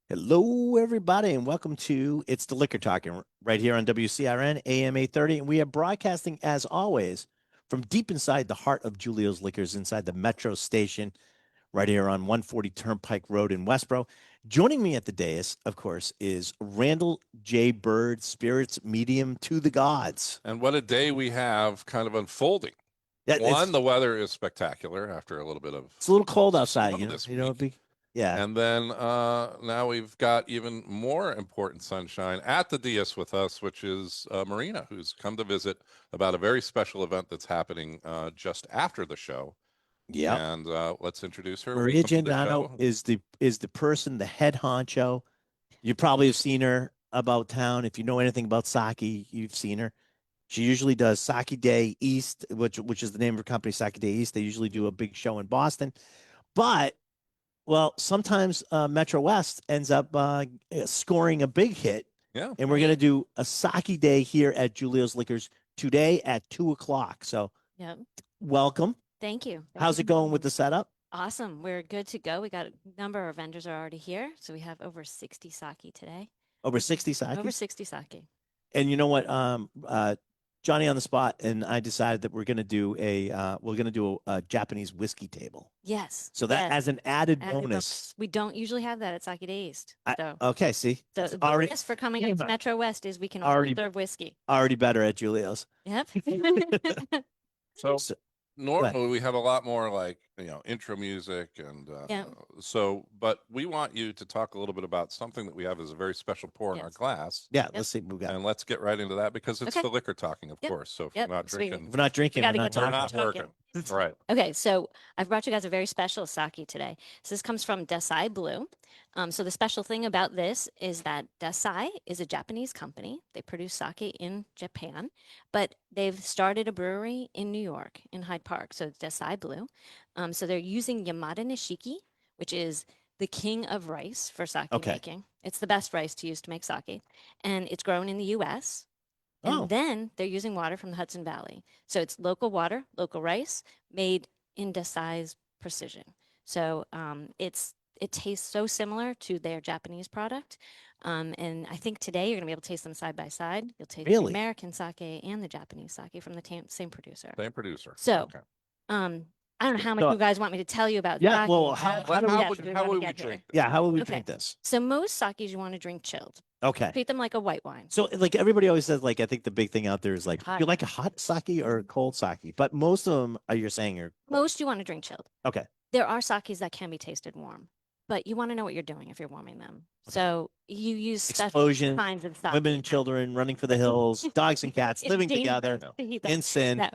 Hello, everybody, and welcome to It's the Liquor Talking right here on WCRN AM 830. And we are broadcasting, as always, from deep inside the heart of Julio's Liquors, inside the Metro Station, right here on 140 Turnpike Road in Westboro. Joining me at the dais, of course, is Randall J. Bird, Spirits Medium to the Gods. And what a day we have kind of unfolding. Yeah, One, the weather is spectacular after a little bit of it's a little cold outside, snow this it'd week. be, yeah. And then now we've got even more important sunshine at the dais with us, which is Marina, who's come to visit about a very special event that's happening just after the show. Yep. And let's introduce her. Maria Welcome to the Giordano show. is the person, the head honcho. You probably have seen her about town. If you know anything about sake, you've seen her. She usually does Sake Day East, which is the name of her company, Sake Day East. They usually do a big show in Boston, but well, sometimes Metro West ends up scoring a big hit, Yeah. and we're gonna do a Sake Day here at Julio's Liquors today at 2 o'clock. So, Yep. welcome. Thank you. How's it going with the setup? Awesome. We're good to go. We got a number of vendors are already here. So we have over 60 sake today. Over 60 sake. Over 60 sake. And you know what? Johnny on the spot, and I decided that we're gonna do a Japanese whiskey table. Yes. So that yes. as an added bonus. We don't usually have that at Sake Day East. So, okay, see, so the already bonus for coming to Metro West is we can already serve whiskey. Already better at Julio's. Yep. So normally we have a lot more like intro music and but we want you to talk a little bit about something that we have as a very special pour in our glass. Let's see what we got. And let's get right into that because it's the liquor talking, of course. So if we're not drinking, we're not drinking, we're not working. Right. Okay, so I've brought you guys a very special sake today. So this comes from Desai Blue. So the special thing about this is that Desai is a Japanese company. They produce sake in Japan, but they've started a brewery in New York in Hyde Park. So it's Desai Blue. So they're using Yamada Nishiki, which is the king of rice for sake making. It's the best rice to use to make sake, and it's grown in the U.S. And then they're using water from the Hudson Valley. So it's local water, local rice, made in Desai's precision. So it tastes so similar to their Japanese product. And I think today you're going to be able to taste them side by side. You'll taste the American sake and the Japanese sake from the same producer. Same producer. So I don't know how much you guys want me to tell you about that. Well, how would we drink this? Yeah, how would we drink this? So most sakes you want to drink chilled. Okay. Treat them like a white wine. So like everybody always says, like I think the big thing out there is like you like a hot sake or a cold sake, but most of them you're saying are most you want to drink chilled. Okay. There are sakes that can be tasted warm, but you want to know what you're doing if you're warming them. So you use special kinds of sake. Women and children running for the hills, dogs and cats living together in sin. No.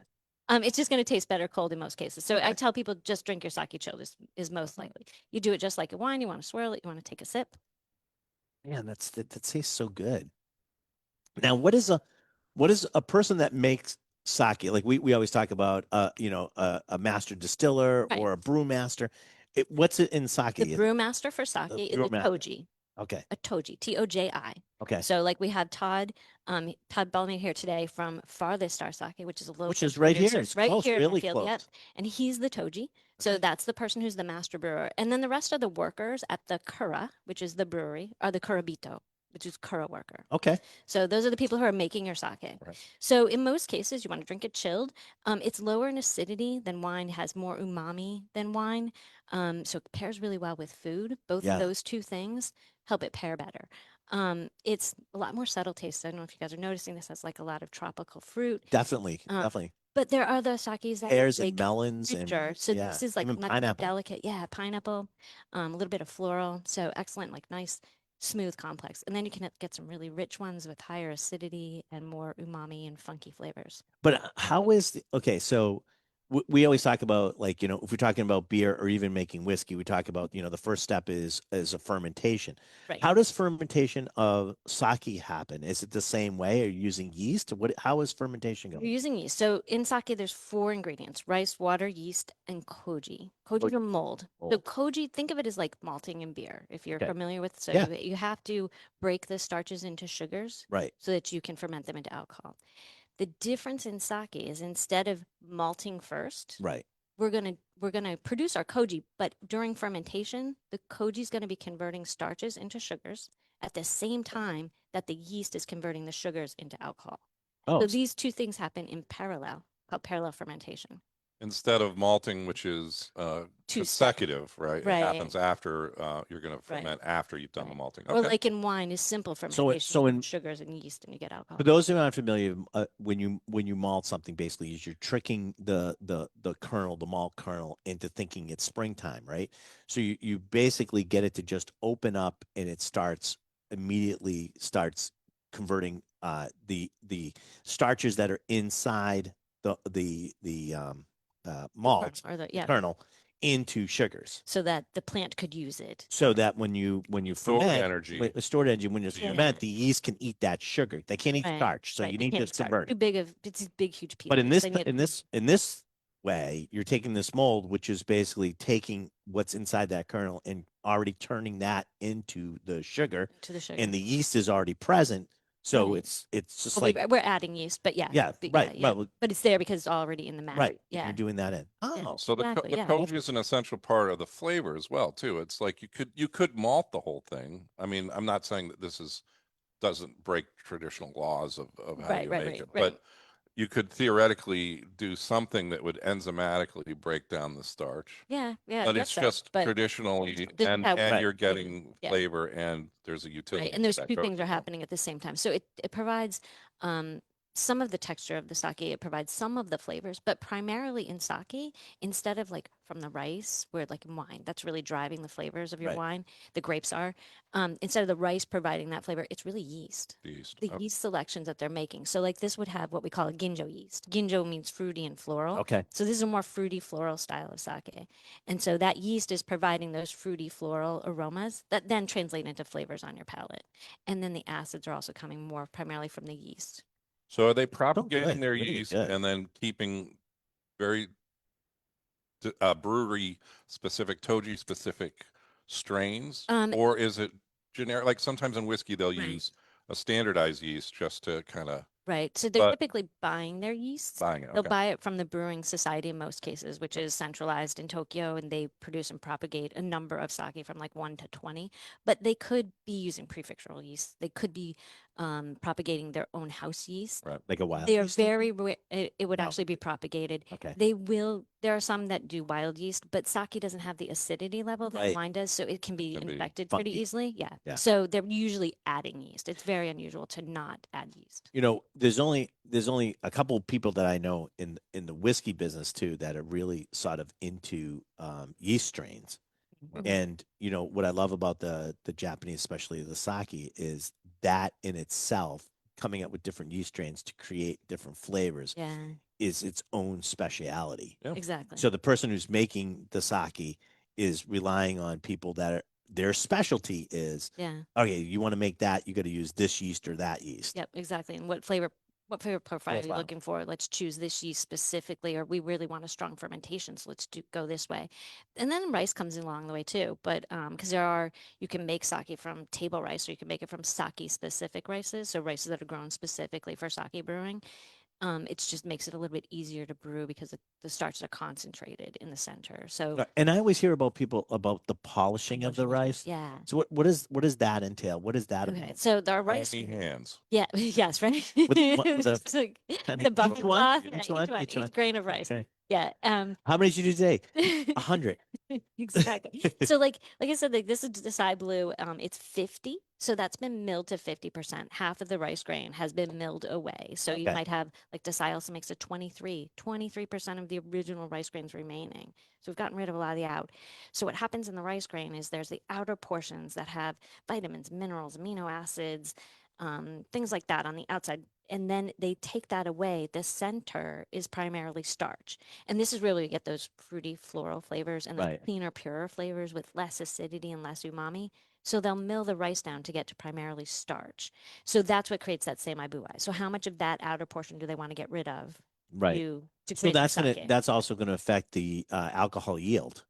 It's just going to taste better cold in most cases. So I tell people just drink your sake chilled is most likely. You do it just like a wine. You want to swirl it. You want to take a sip. Man, that tastes so good. Now, what is a person that makes sake? Like we always talk about, a master distiller or a brewmaster. What's it in sake? The brewmaster for sake is a toji. Okay. A toji, Toji. Okay. So like we have Todd Bellamy here today from Farthest Star Sake, which is a local, which is right here. It's right close, here really in the field. close. Yep. And he's the toji. So that's the person who's the master brewer. And then the rest of the workers at the kura, which is the brewery, are the kurabito, which is kura worker. Okay. So those are the people who are making your sake. Right. So in most cases, you want to drink it chilled. It's lower in acidity than wine, has more umami than wine. So it pairs really well with food. Both of those two things help it pair better. It's a lot more subtle taste. I don't know if you guys are noticing this has like a lot of tropical fruit. Definitely. But there are the sakes that pears and melons and so this is like much pineapple. Delicate. Yeah, pineapple, a little bit of floral. So excellent, like nice, smooth, complex. And then you can get some really rich ones with higher acidity and more umami and funky flavors. But how is so we always talk about, like, if we're talking about beer or even making whiskey, we talk about, the first step is a fermentation. Right. How does fermentation of sake happen? Is it the same way? Are you using yeast? How is fermentation going? You're using yeast. So in sake, there's 4 ingredients: rice, water, yeast, and koji. Koji or mold. So koji, think of it as like malting in beer, if you're familiar with. So you have to break the starches into sugars, right, so that you can ferment them into alcohol. The difference in sake is instead of malting first, right, we're gonna produce our koji, but during fermentation, the koji is going to be converting starches into sugars at the same time that the yeast is converting the sugars into alcohol. Oh, So these two things happen in parallel, called parallel fermentation. Instead of malting, which is consecutive, right? It happens after you're going to ferment after you've done the malting. Or like in wine is simple fermentation. So in sugars and yeast, and you get alcohol. For those who are not familiar, when you malt something, basically, is you're tricking the kernel, the malt kernel, into thinking it's springtime, right? So you basically get it to just open up, and it immediately starts converting the starches that are inside the malt or the kernel into sugars, so that the plant could use it. so that when you stored ferment, energy, stored energy, when you ferment, the yeast can eat that sugar. They can't eat starch, so you need to convert it. It's big, huge pieces. But in this way, you're taking this mold, which is basically taking what's inside that kernel and already turning that into the sugar, and the yeast is already present. So it's just like we're adding yeast, but right. Well, but it's there because it's already in the matter. Right. Yeah, you're doing that in. Oh, so the koji is an essential part of the flavor as well, too. It's like you could malt the whole thing. I mean, I'm not saying that this doesn't break traditional laws of how you make it, but you could theoretically do something that would enzymatically break down the starch. Yeah. But it's just traditionally, and you're getting flavor, and there's a utility. Right. And there's two things are happening at the same time. So it provides some of the texture of the sake. It provides some of the flavors, but primarily in sake, instead of like from the rice, where like in wine, that's really driving the flavors of your wine, the grapes are, instead of the rice providing that flavor, it's really yeast. The yeast selections that they're making. So like this would have what we call a ginjo yeast. Ginjo means fruity and floral. Okay. So this is a more fruity floral style of sake. And so that yeast is providing those fruity floral aromas that then translate into flavors on your palate. And then the acids are also coming more primarily from the yeast. So are they propagating their yeast and then keeping very brewery specific, toji specific strains? Or is it generic? Like sometimes in whiskey, they'll use a standardized yeast just to kind of. Right. So they're typically buying their yeast. They'll buy it from the Brewing Society in most cases, which is centralized in Tokyo, and they produce and propagate a number of sake from like 1 to 20. But they could be using prefectural yeast. They could be propagating their own house yeast. Right. Like a wild. They are very rare. It would actually be propagated. Okay. There are some that do wild yeast, but sake doesn't have the acidity level that wine does, so it can be infected pretty easily. Yeah. So they're usually adding yeast. It's very unusual to not add yeast. You know, there's only a couple of people that I know in the whiskey business too that are really sort of into yeast strains. Mm-hmm. And you know what I love about the Japanese, especially the sake, is that in itself, coming up with different yeast strains to create different flavors, is its own speciality. Yeah. Exactly. So the person who's making the sake is relying on people that are their specialty is, okay, you want to make that, you got to use this yeast or that yeast. Yep, exactly. And what flavor profile are you looking for? Let's choose this yeast specifically, or we really want a strong fermentation, so let's go this way. And then rice comes along the way too, but because you can make sake from table rice, or you can make it from sake specific rices, so rices that are grown specifically for sake brewing. It just makes it a little bit easier to brew because the starches are concentrated in the center. So, and I always hear about people about the polishing of the rice. Yeah. So what does that entail? What is that? Okay. About? So the rice hands. Yeah. Yes. Right. The buffalo cloth. Each grain of rice. Okay. Yeah. How many did you do today? 100. Exactly. So like I said, like this is Desai Blue. It's 50. So that's been milled to 50%. Half of the rice grain has been milled away. So you might have like Desai also makes a 23% of the original rice grains remaining. So we've gotten rid of a lot of the out. So what happens in the rice grain is there's the outer portions that have vitamins, minerals, amino acids, things like that on the outside. And then they take that away. The center is primarily starch. And this is really to get those fruity floral flavors and the cleaner, purer flavors with less acidity and less umami. So they'll mill the rice down to get to primarily starch. So that's what creates that seimabuai. So how much of that outer portion do they want to get rid of? Right. So that's also going to affect the alcohol yield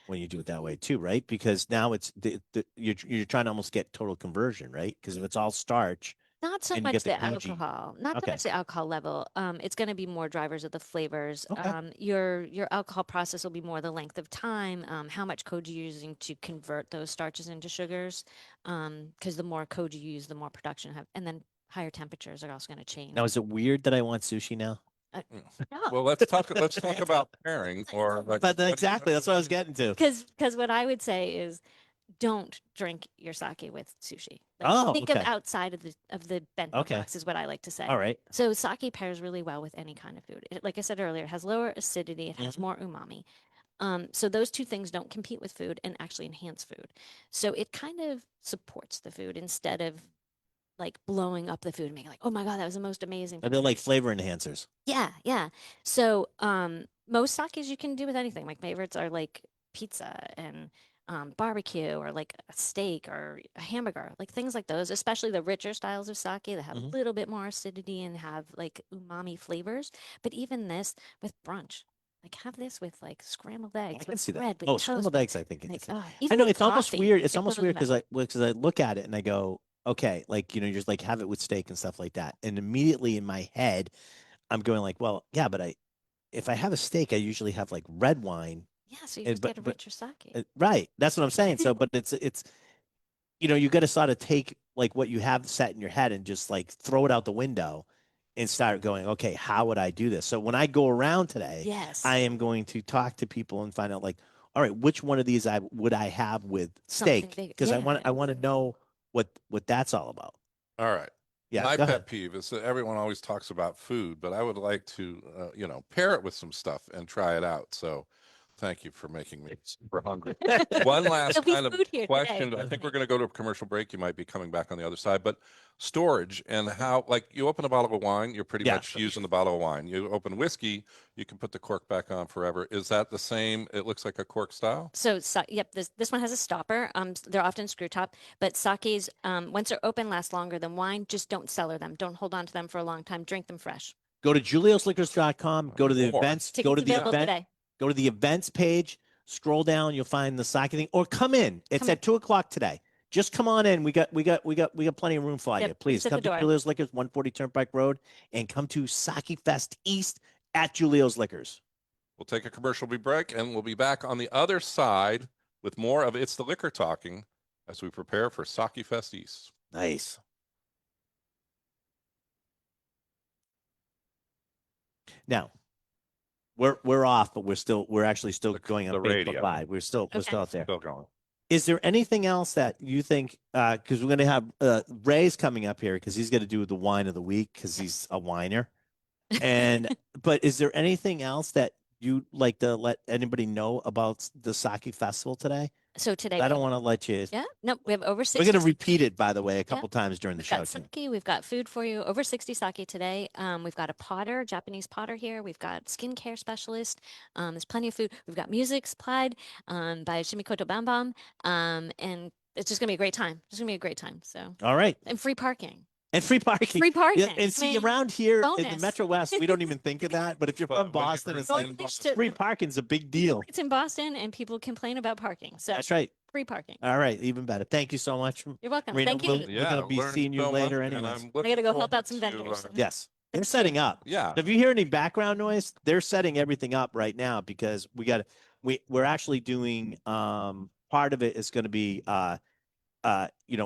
when you do it that way too, right? Because now it's you're trying to almost get total conversion, right? Because if it's all starch, Not so and you much get the the koji. alcohol, not so Okay. much the alcohol level. It's going to be more drivers of the flavors. Okay. Your alcohol process will be more the length of time, how much koji you're using to convert those starches into sugars. Because the more koji you use, the more production you have, and then higher temperatures are also going to change. Now, is it weird that I want sushi now? No, Well, let's talk about pairing or like. But exactly, that's what I was getting to. because what I would say is, don't drink your sake with sushi. Like, Oh, think okay. of outside of the bento Okay. box is what I like to say. All right. So sake pairs really well with any kind of food. Like I said earlier, it has lower acidity, it has more umami. So those two things don't compete with food and actually enhance food. So it kind of supports the food instead of like blowing up the food and making like, oh my God, that was the most amazing. And they're like flavor enhancers. Yeah, yeah. So most sakes you can do with anything. My favorites are like pizza and barbecue or like a steak or a hamburger, like things like those, especially the richer styles of sake that have a little bit more acidity and have like umami flavors. But even this with brunch, like have this with like scrambled eggs, I can with see bread, that. with Oh, toast, scrambled with, eggs, I think. like, I even know with it's almost coffee, weird. It's it almost goes weird well. because I look at it and I go, okay, like, you know, you're just like have it with steak and stuff like that. And immediately in my head, I'm going like, well, yeah, but if I have a steak, I usually have like red wine. Yeah, so you And, just get a richer sake. right. That's what I'm saying. So, but it's, you know, you got to sort of take like what you have set in your head and just like throw it out the window and start going, okay, how would I do this? So when I go around today, Yes. I am going to talk to people and find out like, all right, which one of these would I have with Something steak? big. Because Yeah. I want to know what that's all about. All right. Yeah, My go pet ahead. peeve is that everyone always talks about food, but I would like to, pair it with some stuff and try it out. So thank you for making me super hungry. One last There'll be kind of food here question. today. I think we're going to go to a commercial break. You might be coming back on the other side, but storage and how, like you open a bottle of wine, you're pretty Yeah. much using the bottle of wine. You open whiskey, you can put the cork back on forever. Is that the same? It looks like a cork style. So, yep, this one has a stopper. They're often screw top, but sakes, once they're open, last longer than wine. Just don't cellar them. Don't hold on to them for a long time. Drink them fresh. Go to juliosliquors.com, go to the events, go Tickets to the available event, today. go to the events page, scroll down, you'll find the sake thing, or come in. It's at 2:00 today. Just come on in. We got plenty of room for you. Yep, Please it's at come the to door. Julio's Liquors, 140 Turnpike Road, and come to Sake Fest East at Julio's Liquors. We'll take a commercial break and we'll be back on the other side with more of It's the Liquor Talking as we prepare for Sake Fest East. Nice. Now, we're off, but we're actually still going on the Facebook radio. Live. We're still out there. Still going. Is there anything else that you think? Because we're going to have Ray's coming up here because he's going to do the wine of the week because he's a whiner. And but is there anything else that you'd like to let anybody know about the Sake Festival today? So today, I don't want to let you. Yeah, no, we have over 60. We're going to repeat it, by the way, a couple times during the We've show. got sake, we've got food for you. Over 60 sake today. We've got a potter, Japanese potter here. We've got skincare specialist. There's plenty of food. We've got music supplied by Shimikoto Bambam. And it's just gonna be a great time. It's gonna be a great time. So all right, and free parking. And free parking. Free parking. Yeah, and see, around here in the bonus. Metro West, we don't even think of that. But if you're from Boston, it's like free parking's a big deal. It's in Boston, and people complain about parking. So that's right. Free parking. All right, even better. Thank you so much. You're welcome. Marina, Thank you. We're going to be seeing you later anyway. I got to go help out some vendors. Yes. They're setting up. Yeah. If you hear any background noise, they're setting everything up right now because we're actually doing part of it is going to be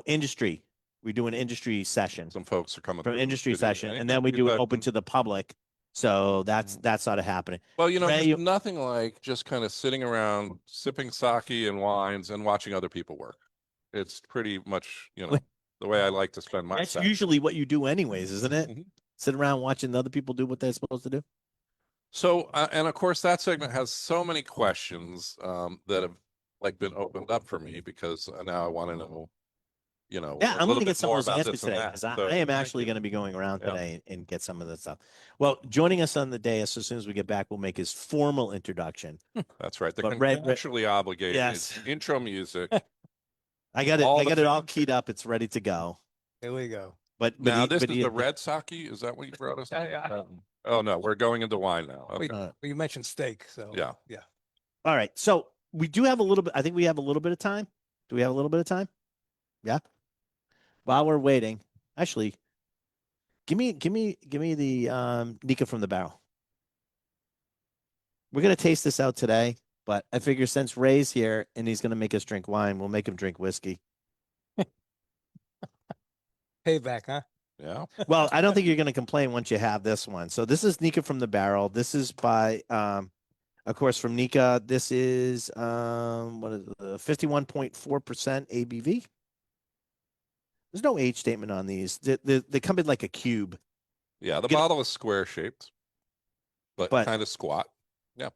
industry. We do an industry session. Some folks are coming from through industry session, and then we do it open to the public. So that's sort of happening. Well, Ray, there's nothing like just kind of sitting around sipping sake and wines and watching other people work. It's pretty much, the way I like to spend my That's time. usually what you do anyways, isn't it? Mm-hmm. Sit around watching other people do what they're supposed to do. So, and of course, that segment has so many questions that have been opened up for me because now I want to know, Yeah, I'm going to get some of those about answers this and today that. because So, I am actually going to be going around today and get some of that stuff. Well, joining us on the day, as soon as we get back, we'll make his formal introduction. That's right. The But contractually obligated Yes. intro music. I got it all keyed up. It's ready to go. Here we go. But Now this is the red sake. Is that what you brought us? Yeah. Oh no, we're going into wine now. Okay. Well, you mentioned steak, so Yeah. yeah. All right. So we do have a little bit. I think we have a little bit of time. Do we have a little bit of time? Yeah. While we're waiting, actually, Give me the Nika from the barrel. We're gonna taste this out today, but I figure since Ray's here and he's gonna make us drink wine, we'll make him drink whiskey. Payback, huh? Yeah. Well, I don't think you're gonna complain once you have this one. So this is Nika from the barrel. This is by of course from Nika. This is what is 51.4% ABV. There's no age statement on these. They come in like a cube. Yeah, the bottle is square shaped, but kind of squat. Yeah.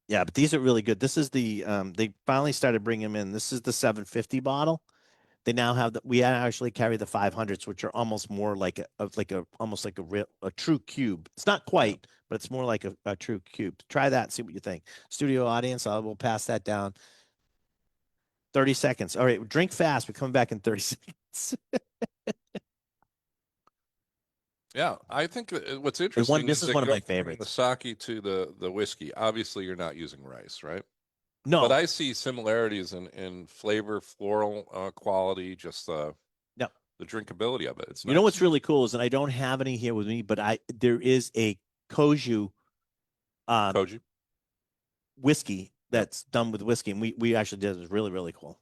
Yeah, but these are really good. This is the they finally started bringing them in. This is the 750 bottle. They now have we actually carry the 500s, which are almost more like almost like a true cube. It's not quite, but it's more like a true cube. Try that and see what you think. Studio audience, I will pass that down. 30 seconds. All right, drink fast. We're coming back in 30 seconds. Yeah, I think what's interesting this is one of my favorites. The sake to the whiskey. Obviously, you're not using rice, right? No, but I see similarities in flavor, floral quality, just the drinkability of it. It's you know what's really cool is, and I don't have any here with me, but there is a Koju whiskey that's done with whiskey, and we actually did. It was really, really cool.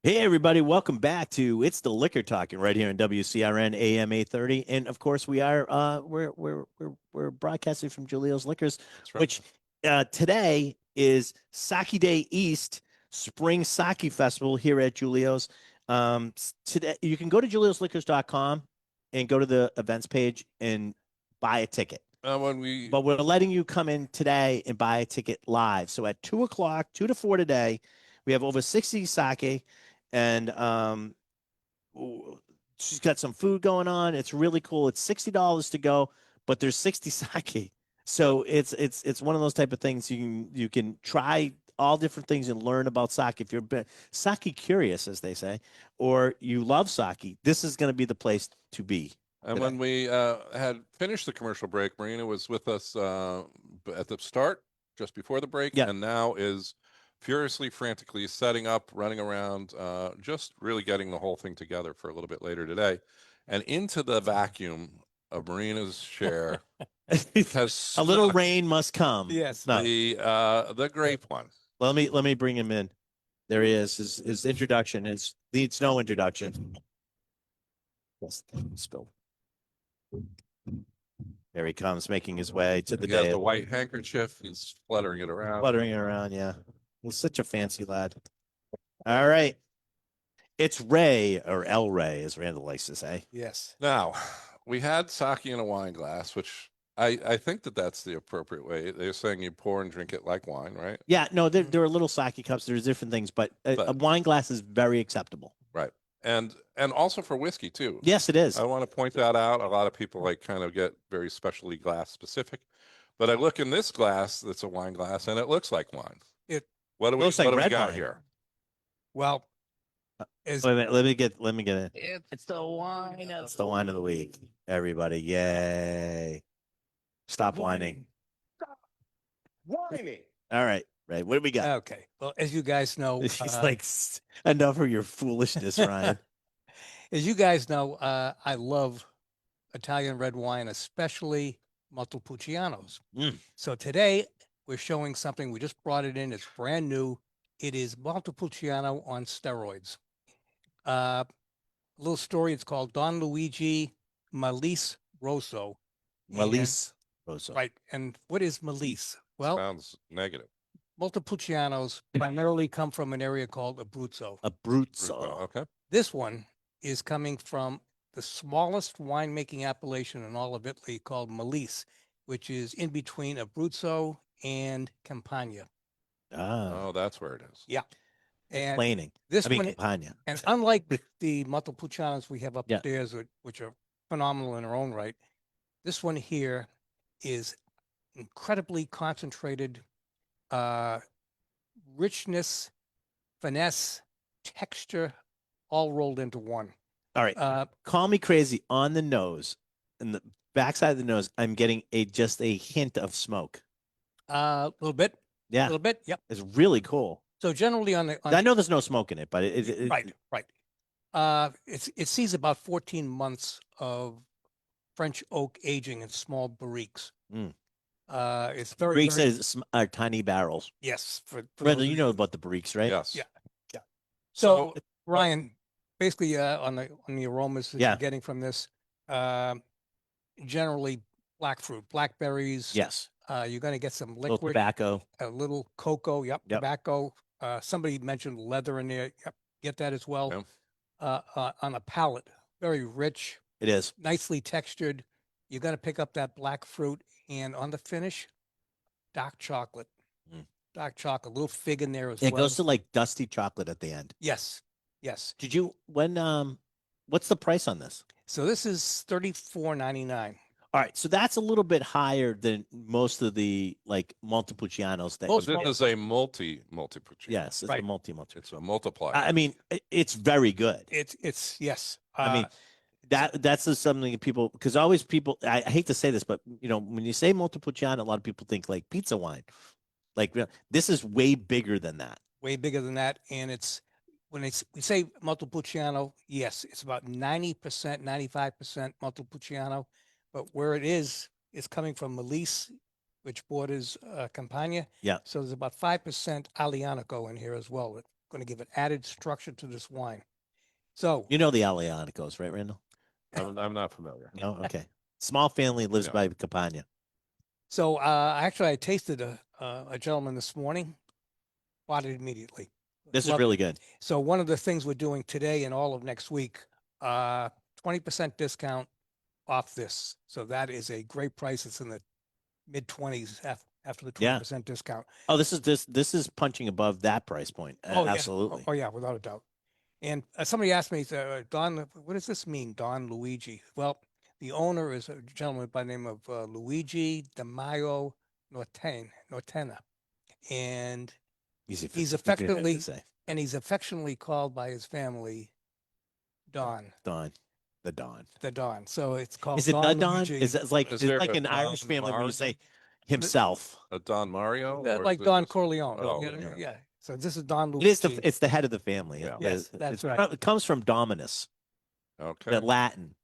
Hey everybody, welcome back to It's the Liquor Talking right here on WCRN AM 830, and of course we are we're broadcasting from Julio's Liquors, right. Which today is Sake Day East Spring Sake Festival here at Julio's. Today you can go to juliosliquors.com and go to the events page and buy a ticket. But we're letting you come in today and buy a ticket live. So at 2 o'clock, 2 to 4 today, we have over 60 sake. And she's got some food going on. It's really cool. It's $60 to go, but there's 60 sake. So it's one of those type of things you can try all different things and learn about sake. If you're sake curious, as they say, or you love sake, this is going to be the place to be. And today. When we had finished the commercial break, Marina was with us at the start, just before the break, and now is furiously, frantically setting up, running around, just really getting the whole thing together for a little bit later today. And into the vacuum of Marina's share has a little rain must come. Yes. No. The grape one. Let me bring him in. There he is. His introduction needs no introduction. Yes, spill. There he comes, making his way to the day. The white handkerchief. He's fluttering it around. Yeah. He's such a fancy lad. All right. It's Ray, or El Ray, as Randall likes to say. Yes. Now, we had sake in a wine glass, which I think that's the appropriate way. They're saying you pour and drink it like wine, right? Yeah, no, there are little sake cups. There's different things, but a wine glass is very acceptable. Right. And also for whiskey, too. Yes, it is. I want to point that out. A lot of people kind of get very specialty glass specific. But I look in this glass that's a wine glass, and it looks like wine. What do we got here? Well, wait a minute, let me get it. It's the wine. It's the wine of the week. Everybody, yay! Stop whining. Stop whining. All right, Ray. What do we got? Okay. Well, as you guys know, he's like, enough of your foolishness, Ryan. As you guys know, I love Italian red wine, especially Montepulcianos. So today we're showing something. We just brought it in. It's brand new. It is Montepulciano on steroids. A little story. It's called Don Luigi Malise Rosso. Malise Rosso. Right. And what is Malise? Well, sounds negative. Montepulcianos primarily come from an area called Abruzzo. Abruzzo. Okay. This one is coming from the smallest winemaking appellation in all of Italy called Malise, which is in between Abruzzo and Campania. Oh, that's where it is. Yeah. And Campania. And unlike the Montepulcianos we have upstairs, which are phenomenal in their own right, this one here is incredibly concentrated richness, finesse, texture, all rolled into one. All right. Call me crazy on the nose. And backside of the nose, I'm getting just a hint of smoke. A little bit. A Yeah, little bit. Yep. it's really cool. So generally I know there's no smoke in it, but right. It sees about 14 months of French oak aging in small barriques. Mm. It's very, barriques very, are tiny barrels. yes. For Randall, those you of know about the barriques, right? Yes. Yeah. So Ryan, basically on the aromas that Yeah. you're getting from this, generally black fruit, blackberries. Yes. You're going to get some Little liquid, tobacco. a little cocoa. Yep. Yep. Tobacco. Somebody mentioned leather in there. Yep. Get that as well. Yeah. On a palate, very rich, It is. nicely textured. You're going to pick up that black fruit, and on the finish, dark chocolate. Mm. Dark chocolate, a little fig in there as It well. goes to like dusty chocolate at the end. Yes. Yes. Did you what's the price on this? So this is $34.99. All right, so that's a little bit higher than most of the like Montepulcianos that. But this is a multi-puccino. Yes, it's Right. a multi. It's a multiplier. I mean, it's very good. It's yes. I mean, that's just something that people, because always people, I hate to say this, but you know, when you say Montepulciano, a lot of people think like pizza wine. Like this is way bigger than that. way bigger than that, and it's when we say Montepulciano, yes, it's about 90%, 95% Montepulciano, but where it is coming from Melise, which borders Campania. Yeah. So there's about 5% Aglianico in here as well. It's going to give it added structure to this wine. So You know the Aglianicos, right, Randall? I'm not familiar. No, okay. Small family lives Yeah. by Campania. So actually, I tasted a gentleman this morning, bought it immediately. This is Loved it. really good. So one of the things we're doing today and all of next week, 20% discount off this. So that is a great price. It's in the mid-20s after the 20% discount. Oh, this is punching above that price point. Absolutely. Oh yeah, without a doubt. And somebody asked me, Don, what does this mean, Don Luigi? Well, the owner is a gentleman by the name of Luigi Di Maio Nortena. And he's affectionately called by his family Don. The Don. The Don. So it's called. Is it Don the Don? Luigi. Is it like Is it's there like a an Irish Don family when you Mario? say himself? A Don Mario? Or like is Don this- Corleone? Oh, yeah. yeah. So this is Don It Luigi. is it's the head of the family. Yeah. Yes, that's right. It comes from Dominus, Okay. the Latin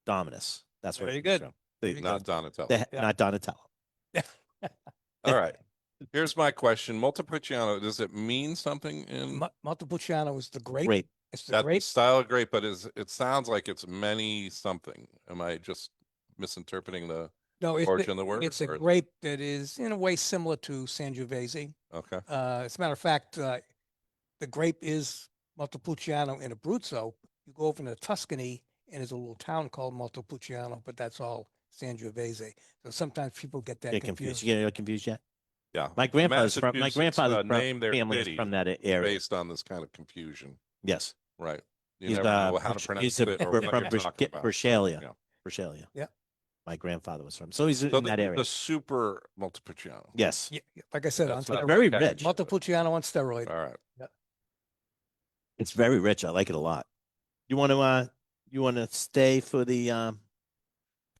Dominus. That's where Very it comes good. from. Very Not Donatello. Yeah. Not Donatello. All right. Here's my question. Montepulciano, does it mean something in Montepulciano is the grape. Great. It's the that grape. style of grape, but it sounds like it's many something. Am I just misinterpreting the No, it's origin of the word? It's a or- grape that is in a way similar to Sangiovese. Okay. As a matter of fact, the grape is Montepulciano in Abruzzo. You go over into Tuscany, and there's a little town called Montepulciano, but that's all Sangiovese. So sometimes people get that Get confused. confused. You get confused yet? Yeah. My grandfather's from Massachusetts, family is city from that area. based on this kind of confusion. Yes. Right. You He's never know how to pronounce he's it or what from you're talking about. Brescia. Yeah. Brescia. Yeah. My grandfather was from. So he's So in that area. the super Montepulciano. Yes. Yeah, like I said, on That's not steroids. Very okay. rich. Montepulciano on steroid. All right. It's very rich. I like it a lot. You want to stay for the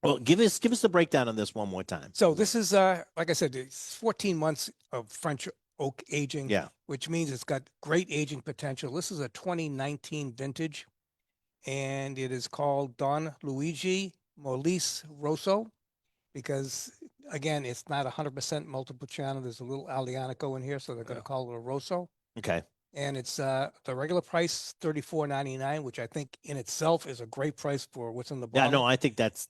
well, give us the breakdown on this one more time. So this is like I said, it's 14 months of French oak aging. Yeah. Which means it's got great aging potential. This is a 2019 vintage, and it is called Don Luigi Molise Rosso, because again, it's not 100% Montepulciano. There's a little Aglianico in here, so they're going to call it a Rosso. Okay. And it's the regular price $34.99, which I think in itself is a great price for what's in the bottle. Yeah, no, I think that's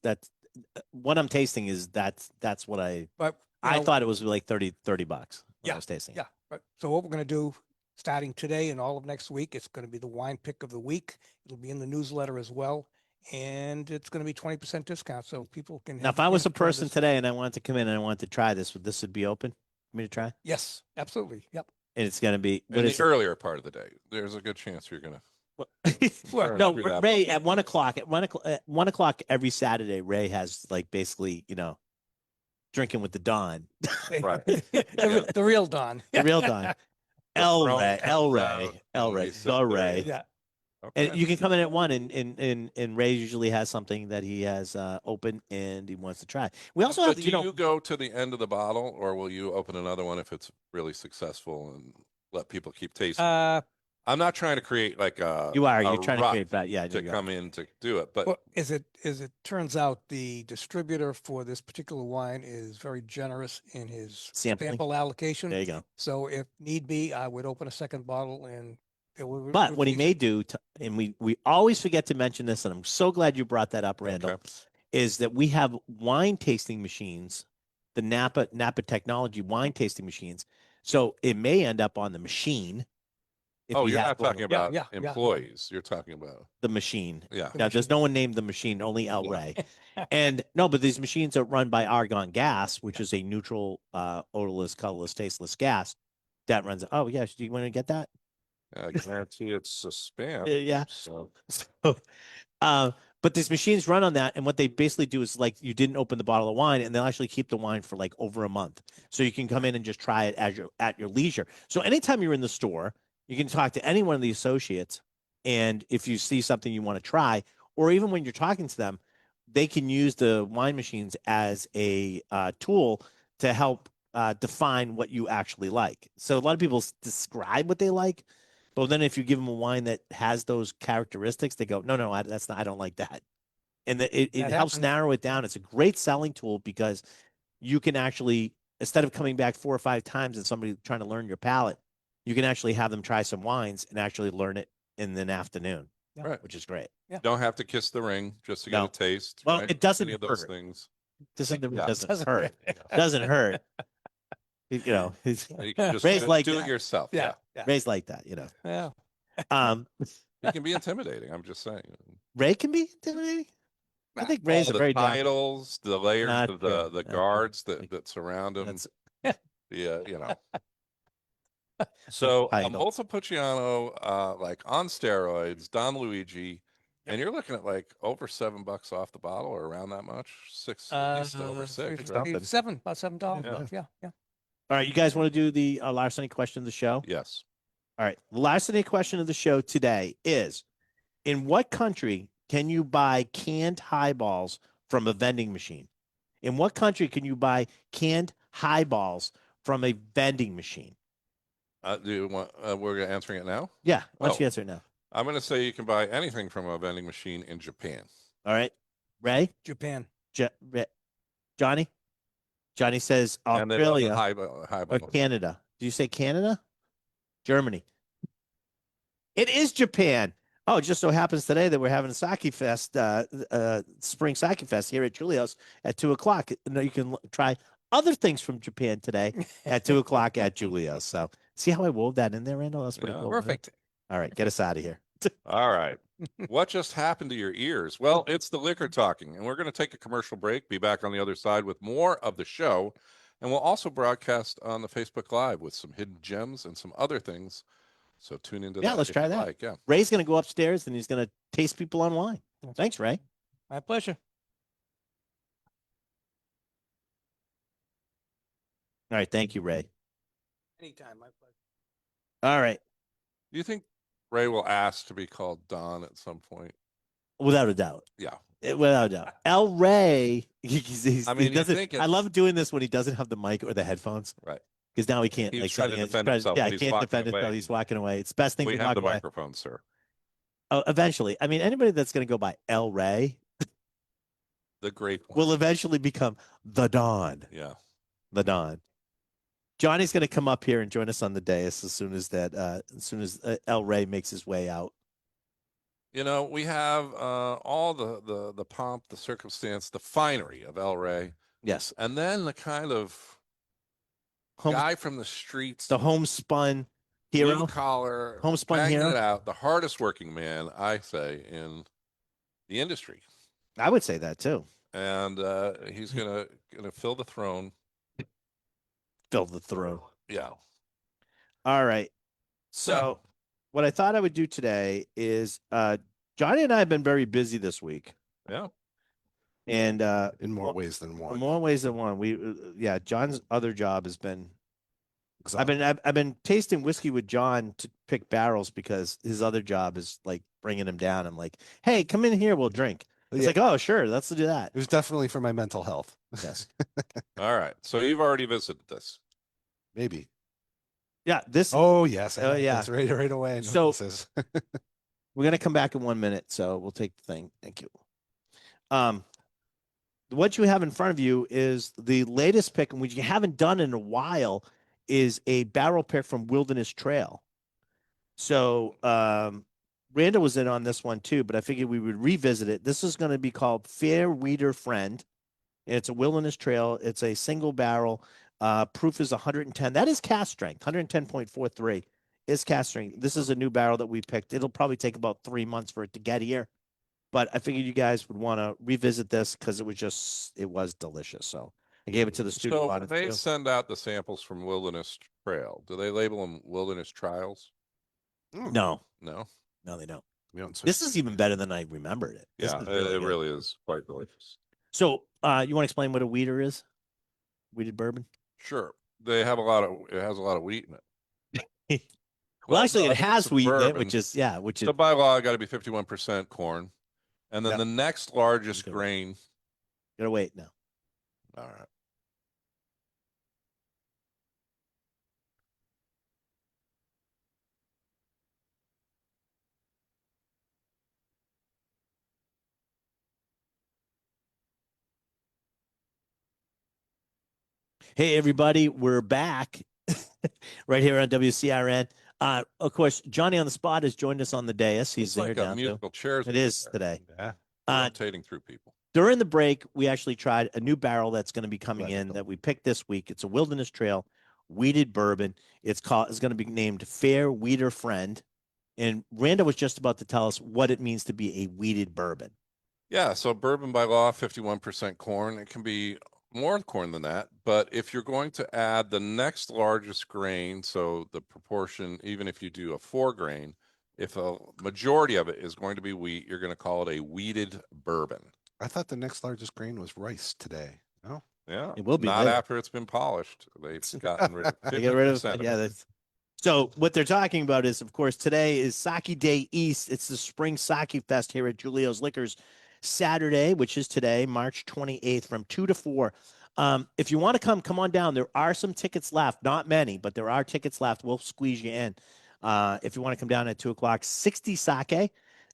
what I'm tasting is that's what I But you I know, thought it was like $30 when Yeah, I was tasting it. yeah. But so what we're going to do starting today and all of next week, it's going to be the wine pick of the week. It'll be in the newsletter as well. And it's going to be 20% discount. So people can. Now, have if I was chance a to try person this. today and I wanted to come in and I wanted to try this, would be open for me to try? Yes, absolutely. Yep. And it's going to be In the earlier part of the day, there's a good chance you're gonna. Well, Burn no, through that Ray bottle. at 1 o'clock. At 1 o'clock every Saturday, Ray has like basically, drinking with the Don, Right. The real Don. the real Don, El Throwing Ray, comes El out, Ray, El and Ray, we sit the there. Ray. Yeah. And Okay. you can come in at 1, and Ray usually has something that he has open and he wants to try. We also have, But do you go to the end of the bottle, or will you open another one if it's really successful and let people keep tasting? I'm not trying to create like you're trying to create that, to come in to do it, but Well, as it turns out, the distributor for this particular wine is very generous in his Sampling. sample allocation. There you go. So if need be, I would open a second bottle and it would. But what he replace may it. do, and we always forget to mention this, and I'm so glad you brought that up, Randall, Okay. is that we have wine tasting machines, the Napa Technology wine tasting machines. So it may end up on the machine. If oh, we you're have not talking about yeah. employees. You're talking about the machine. yeah. Now, there's no one named the machine, only El Rey. And no, but these machines are run by argon gas, which is a neutral, odorless, colorless, tasteless gas that runs. Oh, yes. Do you want to get that? I guarantee it's a spam. Yeah. So So, but these machines run on that, and what they basically do is like you didn't open the bottle of wine, and they'll actually keep the wine for like over a month, so you can come in and just try it at your leisure. So anytime you're in the store, you can talk to any one of the associates, and if you see something you want to try, or even when you're talking to them, they can use the wine machines as a tool to help define what you actually like. So a lot of people describe what they like. But then if you give them a wine that has those characteristics, they go, no, that's not, I don't like that. And it That helps happens. narrow it down. It's a great selling tool because you can actually, instead of coming back 4 or 5 times and somebody trying to learn your palate, you can actually have them try some wines and actually learn it in an afternoon, right. which is great. Don't have to kiss the ring just to get No. a taste. Well, right? it doesn't Any of those hurt. things. Doesn't Doesn't hurt. hurt. Doesn't hurt. You know, You can just Ray's like do that. it yourself. Yeah. Ray's like that, you know. Yeah. It can be intimidating. I'm just saying. Ray can be intimidating. I think Ray's All a the very down. titles, the layers Not of true. the Not true. guards that surround him. That's The so a title. Montepulciano like on steroids, Don Luigi, and you're looking at like over $7 off the bottle or around that much, at least over six. Right? something. About $7. Yeah. Yeah. All right, you guys want to do the larceny question of the show? Yes. All right, the larceny question of the show today is: in what country can you buy canned highballs from a vending machine? In what country can you buy canned highballs from a vending machine? Do you want? We're answering it now. Yeah, why don't Oh. you answer it now? I'm going to say you can buy anything from a vending machine in Japan. All right, Ray, Japan. Johnny. Johnny says And they love the Australia high or Canada. Do you say Canada? Germany. It is Japan. Oh, it just so happens today that we're having a sake fest, spring sake fest here at Julio's at 2:00. You can try other things from Japan today at 2:00 at Julio's. So see how I wove that in there, Randall? That's pretty Yeah. cool. Perfect. All right, get us out of here. All right. What just happened to your ears? Well, it's the liquor talking, and we're going to take a commercial break, be back on the other side with more of the show. And we'll also broadcast on the Facebook Live with some hidden gems and some other things. So tune into that. Let's if try you that. like. Yeah. Ray's going to go upstairs and he's going to taste people on wine. Thanks, Ray. My pleasure. All right, thank you, Ray. Anytime. My pleasure. All right, Do you think Ray will ask to be called Don at some point? without a doubt. Yeah. Without a doubt. El Rey. I mean, you think I love doing this when he doesn't have the mic or the headphones. Right. Because now he can't. He's like, trying to defend himself, Yeah, but he he's can't walking defend away. himself. He's walking away. It's the best thing We to have walk the away. microphone, sir. Oh, eventually. I mean, anybody that's going to go by El Rey The great one. will eventually become the Don. Yeah. The Don. Johnny's going to come up here and join us on the dais as soon as El Rey makes his way out. You know, we have all the pomp, the circumstance, the finery of El Rey, Yes. and then the kind of guy from the streets, The homespun hero. blue collar, Homespun banging hero. it out, the hardest working man, I say, in the industry. I would say that too. And he's gonna fill the throne. Fill the throne. Yeah. All right. So what I thought I would do today is Johnny and I have been very busy this week. Yeah. And in more ways than one. in more ways than one. We John's other job has been I've been tasting whiskey with John to pick barrels because his other job is like bringing him down. I'm like, hey, come in here, we'll drink. It's like, oh, sure, let's do that. It was definitely for my mental health. Yes. All right. So you've already visited this. Maybe. Yeah. This. Oh yes. Oh, yeah. It's right away. I know So- what this is. We're gonna come back in 1 minute, so we'll take the thing. Thank you. What you have in front of you is the latest pick, and which you haven't done in a while, is a barrel pick from Wilderness Trail. So Randall was in on this one too, but I figured we would revisit it. This is going to be called Fair Weeder Friend. It's a Wilderness Trail. It's a single barrel. Proof is 110. That is cast strength. 110.43 is cast strength. This is a new barrel that we picked. It'll probably take about 3 months for it to get here. But I figured you guys would want to revisit this because it was delicious. So I gave it to the studio So audience they too. send out the samples from Wilderness Trail. Do they label them Wilderness Trials? No, No. no, they don't. We don't switch. This is even better than I remembered it. This Yeah, is it good. really is quite delicious. So you want to explain what a weeder is? Weeded bourbon? Sure. It has a lot of wheat in it. Well, actually, no, it has it's wheat in it, bourbon. which is So by law, got to be 51% corn. And then Yeah. the next largest Okay. grain. Gotta wait now. All right. Hey, everybody, we're back right here on WCRN. Of course, Johnny on the spot has joined us on the dais. He's It's there like now a too. musical chairs. It is today. Yeah. Rotating through people. During the break, we actually tried a new barrel that's going to be coming in Radical. that we picked this week. It's a Wilderness Trail weeded bourbon. It's going to be named Fair Weeder Friend. And Randa was just about to tell us what it means to be a weeded bourbon. Yeah. So bourbon by law, 51% corn. It can be more corn than that. But if you're going to add the next largest grain, so the proportion, even if you do a 4 grain, if a majority of it is going to be wheat, you're going to call it a weeded bourbon. I thought the next largest grain was rice today. No. Yeah. It will be not later. after it's been polished. They've gotten rid of 50% They get rid of of yeah. it. That's, so what they're talking about is, of course, today is Sake Day East. It's the Spring Sake Fest here at Julio's Liquors, Saturday, which is today, March 28th, from 2 to 4. If you want to come on down. There are some tickets left, not many, but there are tickets left. We'll squeeze you in. If you want to come down at 2:00, 60 sake.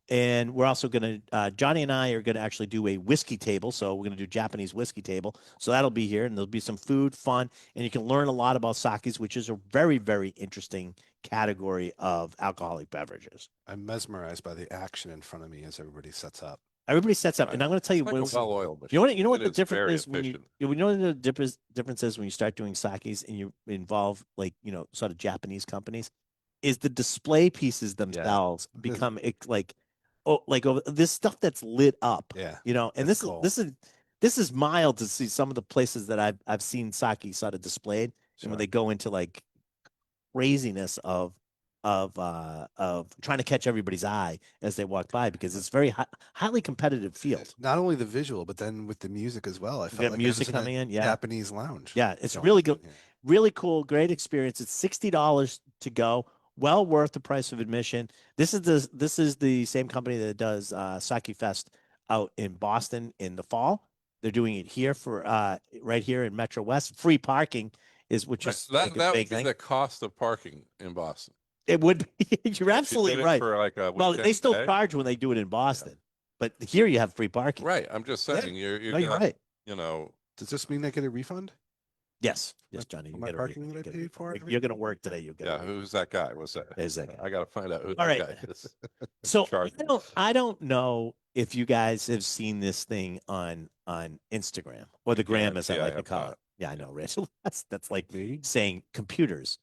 And we're also going to, Johnny and I are going to actually do a whiskey table. So we're going to do Japanese whiskey table. So that'll be here, and there'll be some food, fun, and you can learn a lot about sakes, which is a very, very interesting category of alcoholic beverages. I'm mesmerized by the action in front of me as everybody sets up. Everybody sets up, Right. and I'm going to tell you, It's like when, a well-oiled machine. you know what It the is difference very is when efficient. you know what the difference is when you start doing sakes and you involve sort of Japanese companies, is the display pieces themselves become like this stuff that's lit up. Yeah. And that's this cool. this is mild to see some of the places that I've seen sake sort of displayed, and when Sure. they go into like craziness of trying to catch everybody's eye as they walk by, because it's very highly competitive field. Not only the visual, but then with the music as well. I We felt got like music I was in a coming in, yeah. Japanese lounge. Yeah, it's going really on good. here. Really cool, great experience. It's $60 to go. Well worth the price of admission. This is the same company that does Sake Fest out in Boston in the fall. They're doing it here for right here in Metro West. Free parking is which is like a That big would be thing. the cost of parking in Boston. It would be. You're If you absolutely did it right. For like a Well, they weekend still day. charge when they do it in Boston, but here you have free parking. Right. I'm just Yeah. saying you're No, you're right. you know, Does this mean I get a refund? Yes, My- Johnny. for You my get a parking refund. that I You get a paid for refund. and You're going to work today. You get. yeah, who's that guy? What's that? There's that guy. I got to find out who All that right. guy is. So Charge me. I don't know if you guys have seen this thing on Instagram or the gram, as I guarantee I like to have call not. it. Yeah, I know, Rich. That's like saying computers.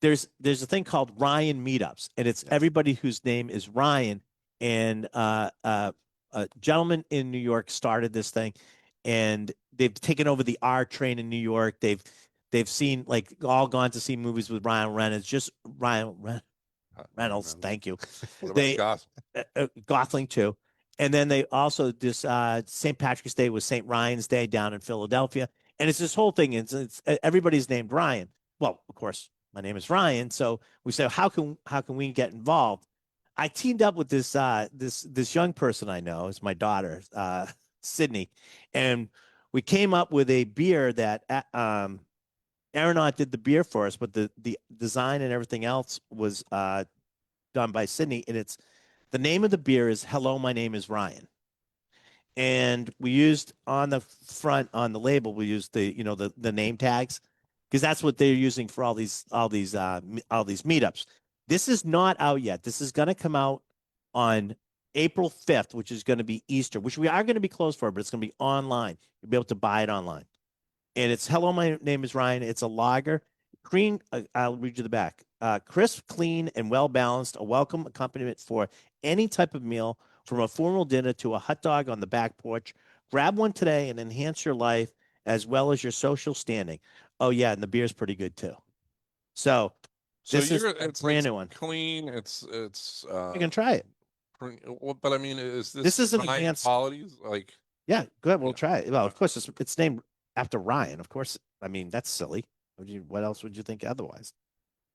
There's a thing called Ryan Meetups, and it's everybody whose name is Ryan. And a gentleman in New York started this thing, and they've taken over the R train in New York. They've seen like all gone to see movies with Ryan Reynolds, just Reynolds. Thank you. What about They gossip? Gotling too. And then they also this St. Patrick's Day was St. Ryan's Day down in Philadelphia, and it's this whole thing. It's everybody's named Ryan. well, of course, my name is Ryan. So we said, how can we get involved? I teamed up with this young person I know. It's my daughter, Sydney, and we came up with a beer that Aeronaut did the beer for us, but the design and everything else was done by Sydney. And it's the name of the beer is Hello, my name is Ryan. And we used on the front on the label, we used the name tags because that's what they're using for all these meetups. This is not out yet. This is going to come out on April 5th, which is going to be Easter, which we are going to be closed for, but it's going to be online. You'll be able to buy it online. And it's Hello, my name is Ryan. It's a lager. Clean, I'll read you the back. Crisp, clean, and well balanced. A welcome accompaniment for any type of meal, from a formal dinner to a hot dog on the back porch. Grab one today and enhance your life as well as your social standing. Oh yeah, and the beer's pretty good too. So this is a brand new one. Clean. It's You can try it. But I mean, is This is an advanced qualities? Like, yeah, go ahead. We'll try it. Well, of course, it's named after Ryan. Of course, I mean that's silly. What else would you think otherwise?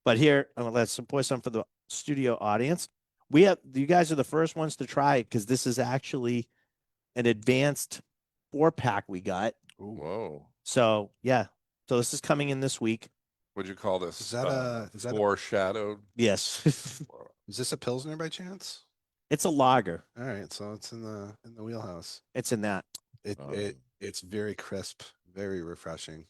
But here, let's pour some for the studio audience. You guys are the first ones to try it because this is actually an advanced 4-pack we got. Ooh. Whoa. So yeah, so this is coming in this week. What'd you call this? Is that foreshadowed? Yes. Is this a Pilsner by chance? It's a lager. All right, so it's in the wheelhouse. It's in that. It's very crisp, very refreshing.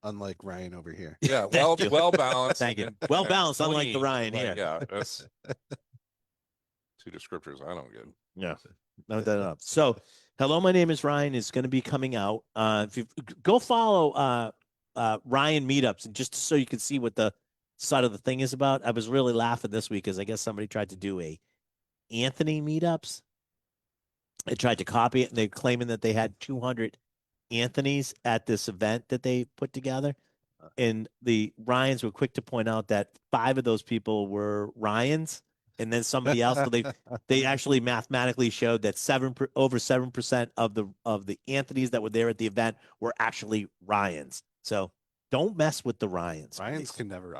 Unlike Ryan over here. Yeah, well balanced. Thank you. Well balanced, unlike the Ryan here. Yeah, that's two descriptors I don't get. Yeah, no doubt up. So, Hello, my name is Ryan is going to be coming out. If you go follow Ryan Meetups, and just so you can see what the side of the thing is about. I was really laughing this week because I guess somebody tried to do a Anthony Meetups. They tried to copy it, and they're claiming that they had 200 Anthony's at this event that they put together. And the Ryans were quick to point out that 5 of those people were Ryans, and then somebody else. So they actually mathematically showed that over 7% of the Anthony's that were there at the event were actually Ryans. So don't mess with the Ryans. Ryans can never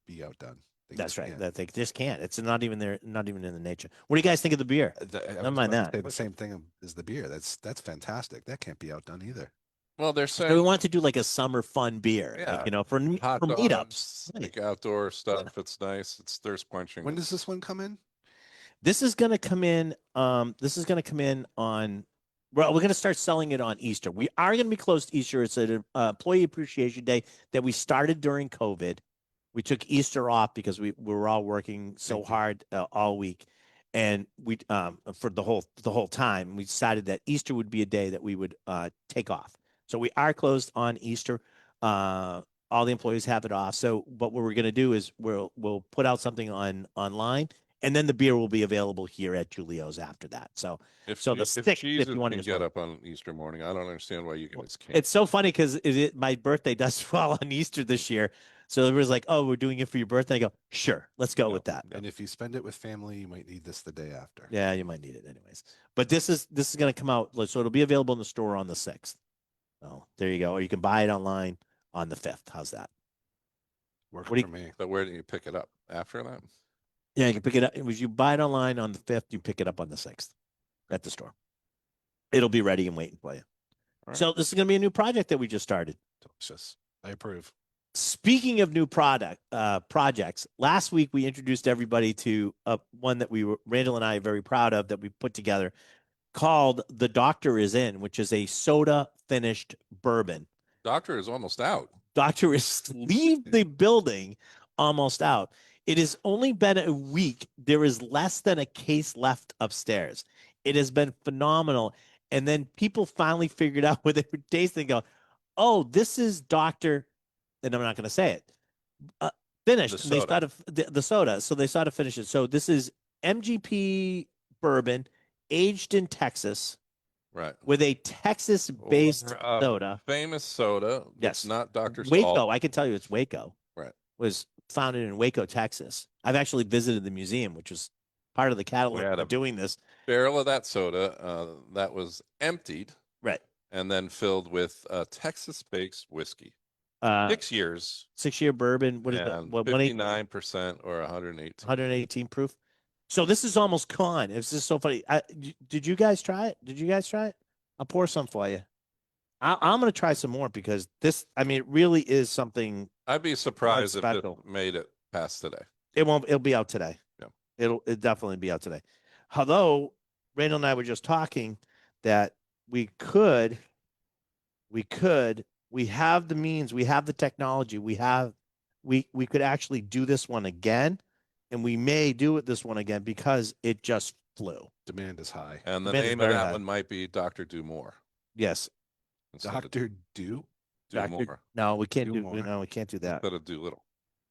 be outdone. That's right. That they just can't. It's not even in the nature. What do you guys think of the beer? Never mind that. Say the same thing as the beer. That's fantastic. That can't be outdone either. Well, they're saying so we want to do like a summer fun beer, yeah, like, for meetups, like outdoor stuff. Yeah. It's nice. It's thirst quenching. When does this one come in? This is going to come in. On. Well, we're going to start selling it on Easter. We are going to be closed Easter. It's an employee appreciation day that we started during COVID. We took Easter off because we were all working so hard all week, and we for the whole time we decided that Easter would be a day that we would take off. So we are closed on Easter. All the employees have it off. So, but what we're going to do is we'll put out something online, and then the beer will be available here at Julio's after that. So, the 6th, if you want to get up on Easter morning, I don't understand why you guys can't. It's so funny because my birthday does fall on Easter this year. So it was like, oh, we're doing it for your birthday. I go, sure, let's go with that. And if you spend it with family, you might need this the day after. Yeah, you might need it anyways. But this is going to come out, so it'll be available in the store on the 6th. So there you go. Or you can buy it online on the 5th. How's that? Works for me. But where do you pick it up after that? Yeah, you can pick it up. If you buy it online on the 5th, you pick it up on the 6th at the store. It'll be ready and waiting for you. Right. So this is going to be a new project that we just started. Delicious. I approve. Speaking of new projects, last week we introduced everybody to one that Randall and I are very proud of that we put together called The Doctor Is In, which is a soda finished bourbon. Doctor is almost out. Doctor is leave the building almost out. It has only been a week. There is less than a case left upstairs. It has been phenomenal. And then people finally figured out what they were tasting and go, oh, this is Doctor, and I'm not going to say it, finished. And they started the soda. So they started to finish it. So this is MGP bourbon aged in Texas. Right. With a Texas-based soda. Famous soda. Yes. Not Dr. Waco. Salt. I can tell you it's Waco. Right. Was founded in Waco, Texas. I've actually visited the museum, which was part of the catalog of doing this. Barrel of that soda that was emptied. Right. And then filled with Texas-based whiskey. 6 years 6-year bourbon. What is that? and What 59% or 118. 118 proof. So this is almost gone. It's just so funny. Did you guys try it? Did you guys try it? I'll pour some for you. I'm going to try some more because this, I mean, it really is something. I'd be surprised if it special. made it past today. It won't. It'll be out today. Yeah. It'll definitely be out today. Although Randall and I were just talking that we have the means, we have the technology, we could actually do this one again, and we may do it this one again because it just flew. Demand is high. And the Demand is name of very that high. one might be Dr. Do More. Yes. instead of Dr. Do? Do More. No, we can't Do do. more. No, we can't do that. Instead of Do Little.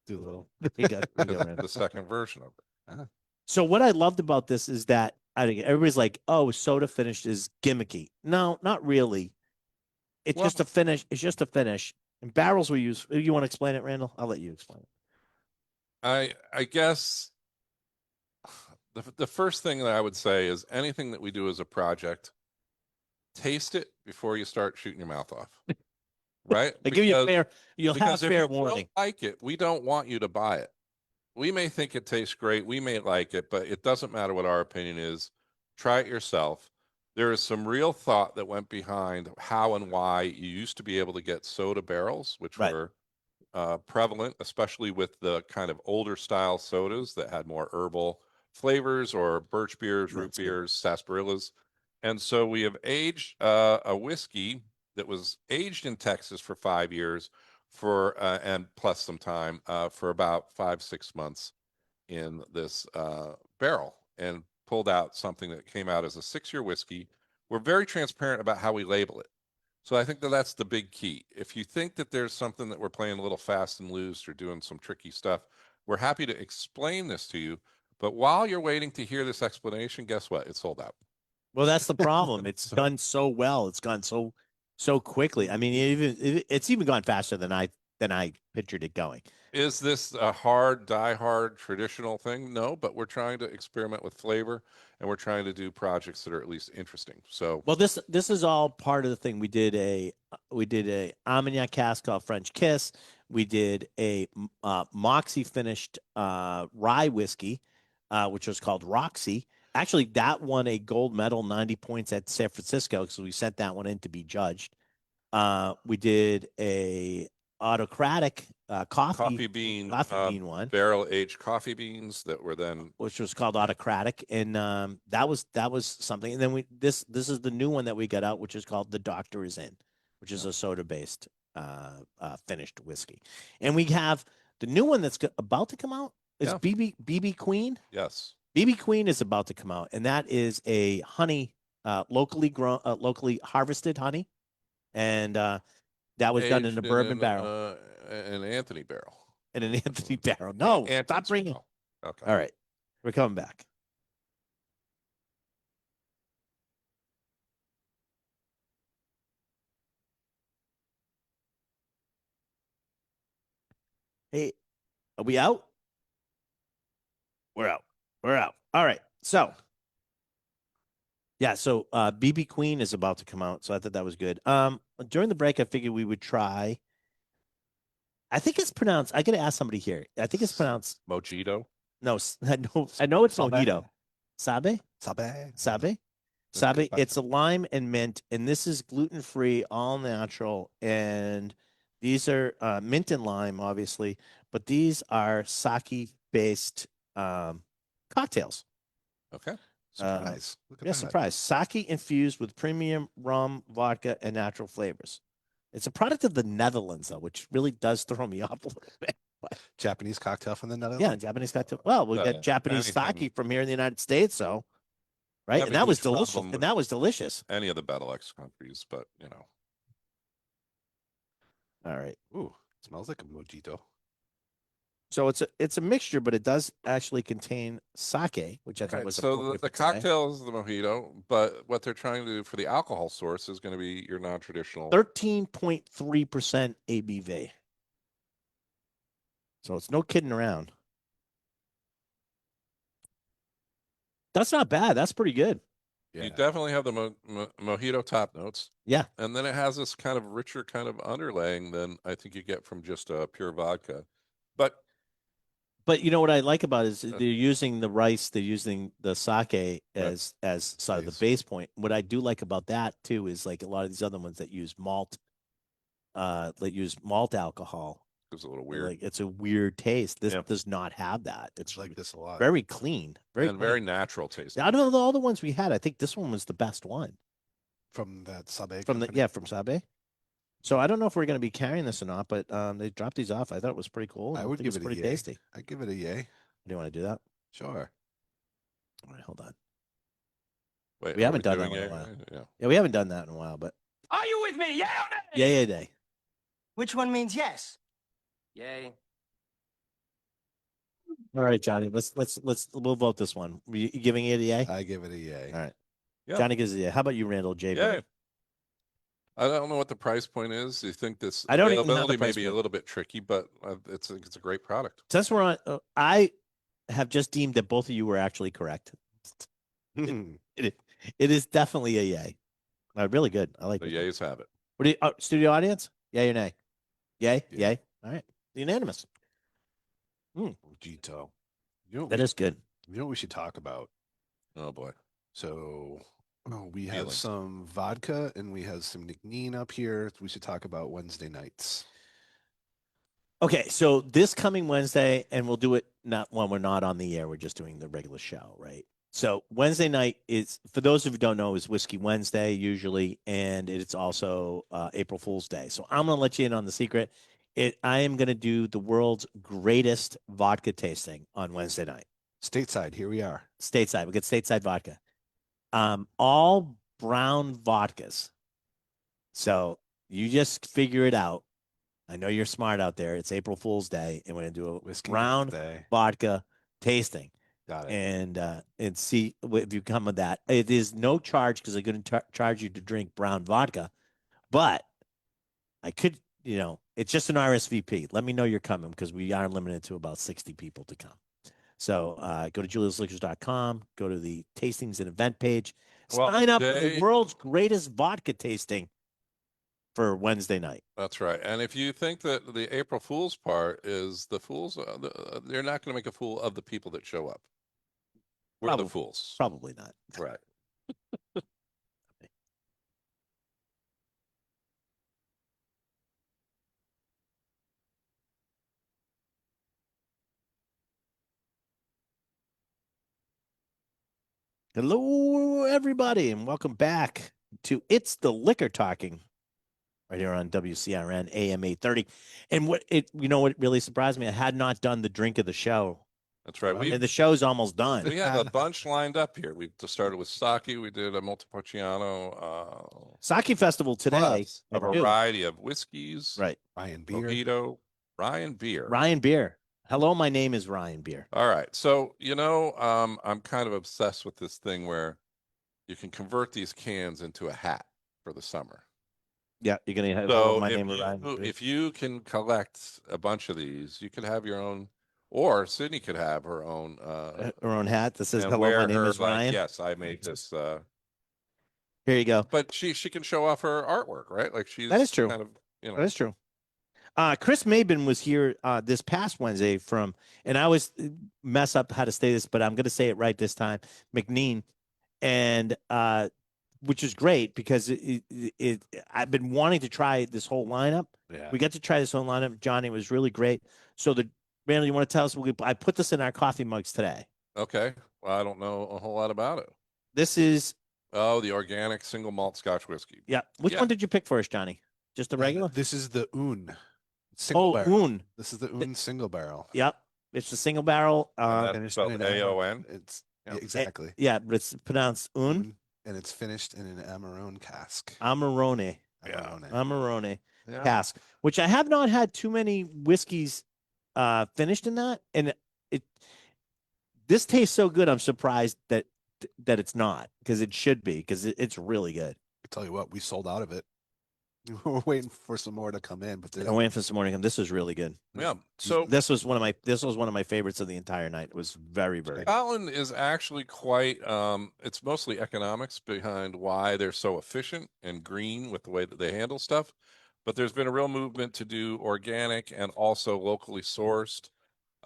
Do little. We got The second version of it. So what I loved about this is that I think everybody's like, "Oh, soda finish is gimmicky." No, not really. It's just a finish. It's just a finish. And barrels we use. You want to explain it, Randall? I'll let you explain it. I guess the first thing that I would say is anything that we do as a project, taste it before you start shooting your mouth off. Right? I give you a fair. You'll have because if fair you warning. don't like it, we don't want you to buy it. We may think it tastes great, we may like it, but it doesn't matter what our opinion is. Try it yourself. There is some real thought that went behind how and why you used to be able to get soda barrels, which Right. were prevalent, especially with the kind of older style sodas that had more herbal flavors, or birch beers, root beers, sarsaparillas. And so we have aged a whiskey that was aged in Texas for 5 years and plus some time for about 5-6 months in this barrel, and pulled out something that came out as a 6-year whiskey. We're very transparent about how we label it. So I think that that's the big key. If you think that there's something that we're playing a little fast and loose or doing some tricky stuff, we're happy to explain this to you. But while you're waiting to hear this explanation, guess what? It's sold out. Well, that's the problem. It's done so well. It's gone so quickly. I mean, it's even gone faster than I pictured it going. Is this a hard, die-hard traditional thing? No, but we're trying to experiment with flavor, and we're trying to do projects that are at least interesting. So, well, this is all part of the thing. We did a Armagnac cask called French Kiss. We did a Moxie finished rye whiskey, which was called Roxy. Actually, that won a gold medal, 90 points at San Francisco, because we sent that one in to be judged. We did a autocratic coffee bean one, barrel aged coffee beans that were then, which was called autocratic, and that was something. And then this is the new one that we got out, which is called The Doctor Is In, which is a soda based finished whiskey. And we have the new one that's about to come out is BB Queen. Yes. BB Queen is about to come out, and that is a honey, locally grown, locally harvested honey, and that was done in a bourbon barrel, an Anthony barrel, in an Anthony barrel. No, Anthony's stop bringing. barrel. Okay. All right, we're coming back. Hey, are we out? We're out. We're out. All right. So, yeah. So, BB Queen is about to come out. So I thought that was good. During the break, I figured we would try. I think it's pronounced. I got to ask somebody here. I think it's pronounced Mojito. No, I know it's Sabe. mojito. Sabe? Sabe. Sabe? That's Sabe. good. It's a lime and mint, and this is gluten free, all natural, and these are mint and lime, obviously, but these are sake based cocktails. Okay. Surprise. Look at Yeah, that. surprise. Sake infused with premium rum, vodka, and natural flavors. It's a product of the Netherlands, though, which really does throw me off a little bit. Japanese cocktail from the Netherlands. Yeah, Japanese cocktail. Well, we got Japanese anything. sake from here in the United States, so right, Yeah, and that was huge delicious. problem And that was delicious. Any of the Benelux countries, but you know. All right. Ooh, smells like a mojito. So it's a mixture, but it does actually contain sake, which I thought was so appropriate the for today. cocktail is the mojito, but what they're trying to do for the alcohol source is going to be your non-traditional 13.3% ABV. So it's no kidding around. That's not bad. That's pretty good. Yeah. You definitely have the mojito top notes. Yeah. And then it has this kind of richer kind of underlaying than I think you get from just a pure vodka. But you know what I like about it is they're using the rice, they're using the sake as sort of the base point. What I do like about that too is like a lot of these other ones that use malt alcohol. It's a little weird. Like it's a weird taste. This does not have that. It's like this a lot. Very clean, very natural taste. Out of all the ones we had, I think this one was the best one From that Sabe from company? from Sabe. So I don't know if we're going to be carrying this or not, but they dropped these off. I thought it was pretty cool. I would give it pretty a yay. tasty. I'd give it a yay. Do you want to do that? Sure. All right, hold on. Wait, we haven't done that in a while. Yeah, we haven't done that in a while, but Are you with me? Yeah or nay? yay day. Which one means yes? Yay. All right, Johnny. We'll vote this one. You giving it a yay? I give it a yay. All right. Yeah. Johnny gives it a yay. How about you, Randall? JB? Yeah. I don't know what the price point is. You think this I don't even know the availability may price be a point. little bit tricky, but it's a great product. Since we're on, I have just deemed that both of you were actually correct. It is definitely a yay. Really good. I like The it. yays have it. What do you, studio audience? Yay or nay? Yay? Yeah. Yay? All right. Unanimous. Mojito. You know That is good. You know what we should talk about? Oh boy. So we have Feelings. some vodka and we have some Nicotine up here. We should talk about Wednesday nights. Okay, so this coming Wednesday, and we'll do it not when we're not on the air. We're just doing the regular show, right? So Wednesday night is, for those of you who don't know, is Whiskey Wednesday usually, and it's also April Fool's Day. So I'm gonna let you in on the secret. I am gonna do the world's greatest vodka tasting on Wednesday night. Stateside, here we are. Stateside, we get stateside vodka. All brown vodkas. So you just figure it out. I know you're smart out there. It's April Fool's Day, and we're gonna do a Whiskey brown Wednesday. vodka tasting, Got it. and see if you come with that. It is no charge because they're going to charge you to drink brown vodka, but I could, it's just an RSVP. Let me know you're coming because we are limited to about 60 people to come. So go to juliusliquors.com, go to the tastings and event page, sign up for the world's greatest vodka tasting for Wednesday night. That's right. And if you think that the April Fool's part is the fools, they're not going to make a fool of the people that show up. We're the fools. Probably not. Right. Hello, everybody, and welcome back to It's the Liquor Talking right here on WCRN AM 830. And what really surprised me, I had not done the drink of the show. That's right. And the show's almost done. We have a bunch lined up here. We started with sake. We did a Montepulciano. Sake Festival today. A variety of whiskeys. Right. Ryan Beer. Mojito. Ryan Beer. Ryan Beer. Hello, my name is Ryan Beer. All right. So, I'm kind of obsessed with this thing where you can convert these cans into a hat for the summer. Yeah, you're going to have my name is Ryan Beer. If you can collect a bunch of these, you could have your own, or Sydney could have her own hat that says hello, my name is Ryan. Yes, I made this. Here you go. But she can show off her artwork, right? Like that is true. Kind of, That is true. Chris Mabin was here this past Wednesday and I always mess up how to say this, but I'm going to say it right this time, McNean, and which is great because I've been wanting to try this whole lineup. Yeah. We got to try this whole lineup. Johnny, was really great. So Randall, you want to tell us? I put this in our coffee mugs today. Okay. Well, I don't know a whole lot about it. This is the organic single malt Scotch whiskey. Yeah. Which one did you pick for us, Johnny? Just the regular? This is the Un. Un. This is the Un single barrel. Yep. It's the single barrel. And it's spelled AON. It's exactly. Yeah, but it's pronounced Un. And it's finished in an Amarone cask. Amarone. Amarone. Amarone cask, which I have not had too many whiskeys finished in that. And this tastes so good, I'm surprised that it's not, because it should be, because it's really good. I tell you what, we sold out of it. We're waiting for some more to come in, but I'm waiting for some more to come. This was really good. Yeah. So This was one of my favorites of the entire night. It was very, very good. Scotland is actually quite it's mostly economics behind why they're so efficient and green with the way that they handle stuff. But there's been a real movement to do organic and also locally sourced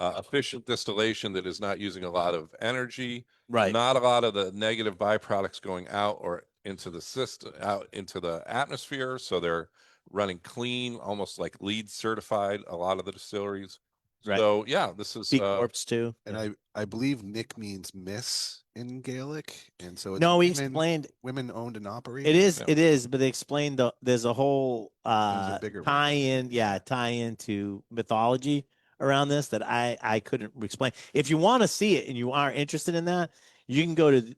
efficient distillation that is not using a lot of energy, Right. not a lot of the negative byproducts going out or into the system, out into the atmosphere. So they're running clean, almost like LEED certified, a lot of the distilleries. Right. So yeah, this is B Corps too. And Yeah. I believe Nick means miss in Gaelic, and so it's No, he women, explained women owned and operated. Yeah. it is, but they explained there's a whole a bigger one. tie in to mythology around this that I couldn't explain. If you want to see it and you are interested in that, you can go to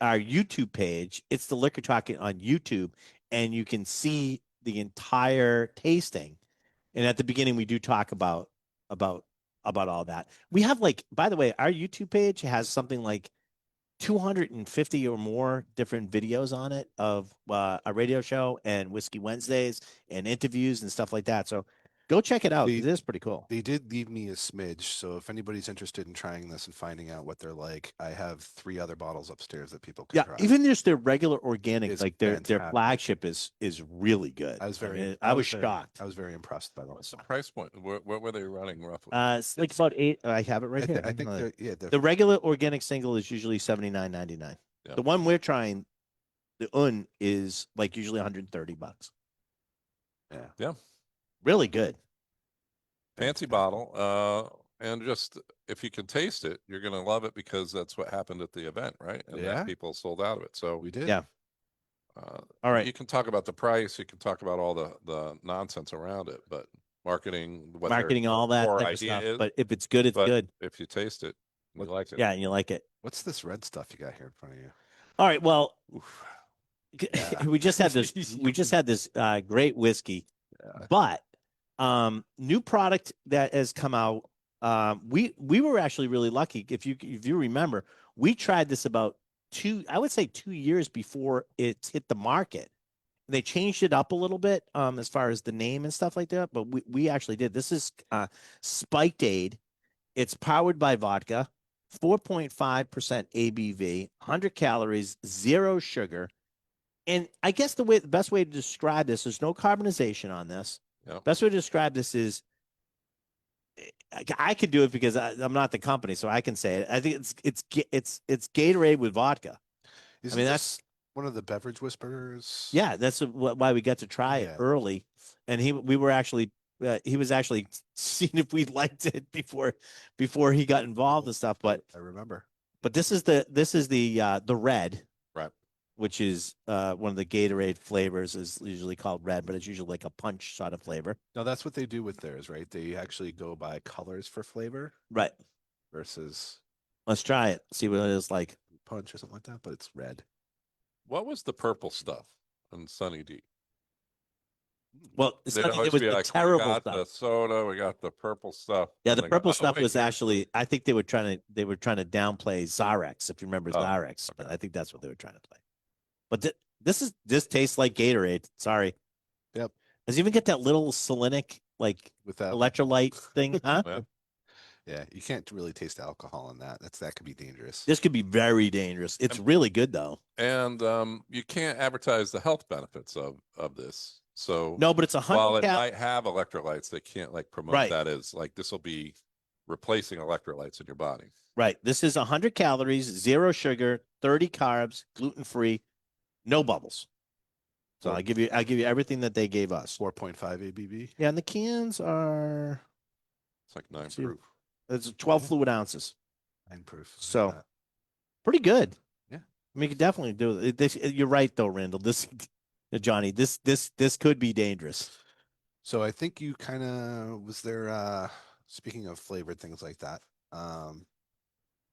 our YouTube page. It's the Liquor Talking on YouTube, and you can see the entire tasting. And at the beginning, we do talk about all that. We have, like, by the way, our YouTube page has something like 250 or more different videos on it of a radio show and Whiskey Wednesdays and interviews and stuff like that. So go check it out. It is pretty cool. They did leave me a smidge, so if anybody's interested in trying this and finding out what they're like, I have 3 other bottles upstairs that people can Yeah, try. even just their regular organic, It's like their fantastic. flagship is really good. I was very, I was shocked. I was very impressed by What's that. the price point? What were they running roughly? It's like about 8. I have it right here. I think the regular organic single is usually $79.99. Yeah. The one we're trying, the Un, is like usually $130. Yeah. Really good. Fancy bottle. And just if you can taste it, you're gonna love it because that's what happened at the event, right? And Yeah. that people sold out of it. So we did. Yeah. All right. You can talk about the price, you can talk about all the nonsense around it, but marketing, what their Marketing, all that core type of idea stuff. is, But if it's good, it's but good. if you taste it, you like it. Yeah, and you like it. What's this red stuff you got here in front of you? All right. Well, Yeah. we just had this. We just had this great whiskey, but new product that has come out. We were actually really lucky. If you remember, we tried this about 2 years before it hit the market. They changed it up a little bit as far as the name and stuff like that, but we actually did. This is Spiked Aid. It's powered by vodka, 4.5% ABV, 100 calories, 0 sugar. And I guess the best way to describe this, there's no carbonization on this. Yep. Best way to describe this is, I could do it because I'm not the company, so I can say it. I think it's Gatorade with vodka. That's one of the beverage whisperers. Yeah, that's why we got to try it early, and he was actually seeing if we liked it before he got involved and stuff. But I remember. But this is the red, right? Which is one of the Gatorade flavors, is usually called red, but it's usually like a punch sort of flavor. No, that's what they do with theirs, right? They actually go by colors for flavor, right? Versus, let's try it, see what it is like. Punch or something like that, but it's red. What was the purple stuff in Sunny D? Well, it was the terrible we got stuff. The soda, we got the purple stuff. Yeah, the purple stuff was actually, I think they were trying to downplay Zarex, if you remember Zarex. But I think that's what they were trying to play. But this tastes like Gatorade. Sorry. Yep. Does it even get that little salinic, like, without electrolyte thing? Huh? Yeah, you can't really taste alcohol in that. That could be dangerous. This could be very dangerous. It's really good though. And you can't advertise the health benefits of this. So no, but it's 100. While it might have electrolytes, they can't like promote that as like this will be replacing electrolytes in your body. Right. This is 100 calories, 0 sugar, 30 carbs, gluten free, no bubbles. So I'll give you everything that they gave us. 4.5 ABV. Yeah, and the cans are. It's like 9 proof. It's 12 fluid ounces. 9 proof. So pretty good. Yeah. I mean, you could definitely do it. You're right though, Randall. Johnny, this could be dangerous. So I think you kind of was there. Speaking of flavored things like that,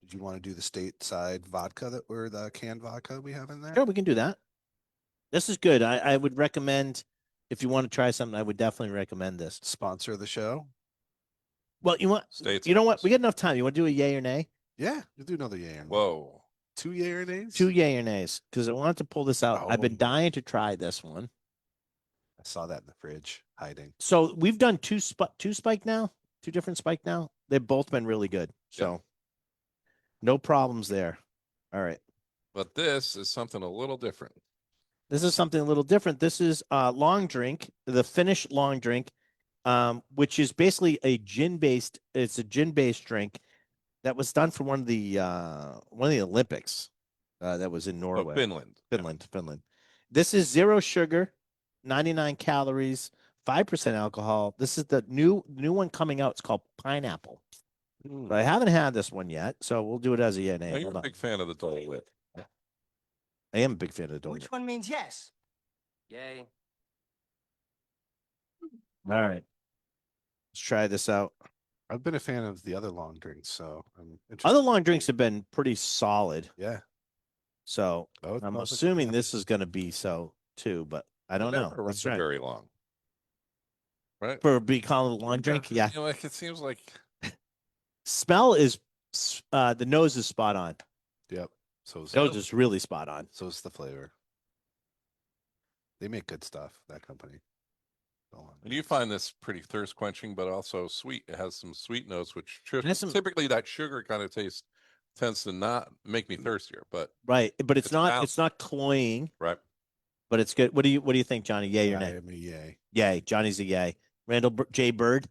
did you want to do the stateside vodka or the canned vodka we have in there? Sure, we can do that. This is good. I would recommend, if you want to try something, I would definitely recommend this. Sponsor of the show. Well, you know what? We got enough time. You want to do a yay or nay? Yeah, you'll do another yay or nay. Whoa. 2 yay or nays? 2 yay or nays, because I wanted to pull this out. I've been dying to try this one. saw that in the fridge hiding. So we've done two spike now, two different spike now. They've both been really good. So no problems there. All right. But this is something a little different. This is something a little different. This is long drink, the Finnish long drink, which is basically a gin-based. It's a gin-based drink that was done for one of the Olympics. That was in Norway, Finland. Finland. This is 0 sugar, 99 calories, 5% alcohol. This is the new one coming out. It's called Pineapple. But I haven't had this one yet, so we'll do it as a yeah. Now, you're a big fan of the Dole Whip. I am a big fan of the Dole Whip. Which one means yes? Yay. All right. Let's try this out. I've been a fan of the other long drinks, so I'm interested. Other long drinks have been pretty solid. Yeah. So Oh, I'm smells like assuming pineapple. this is going to be so too, but I don't know. Never That's runs right. very long. Right? For being called a long drink, yeah. You know, like it seems like Smell is the nose is spot on. Yep. So is Nose is really spot on. so is the flavor. They make good stuff, that company. and you find this pretty thirst quenching, but also sweet. It has some sweet notes, which has some- typically that sugar kind of taste tends to not make me thirstier, but Right, but it's not balanced. it's not cloying, right. but it's good. What do you think, Johnny? Yay or I nay? am a yay. Yay. Johnny's a yay. Randall J. Bird.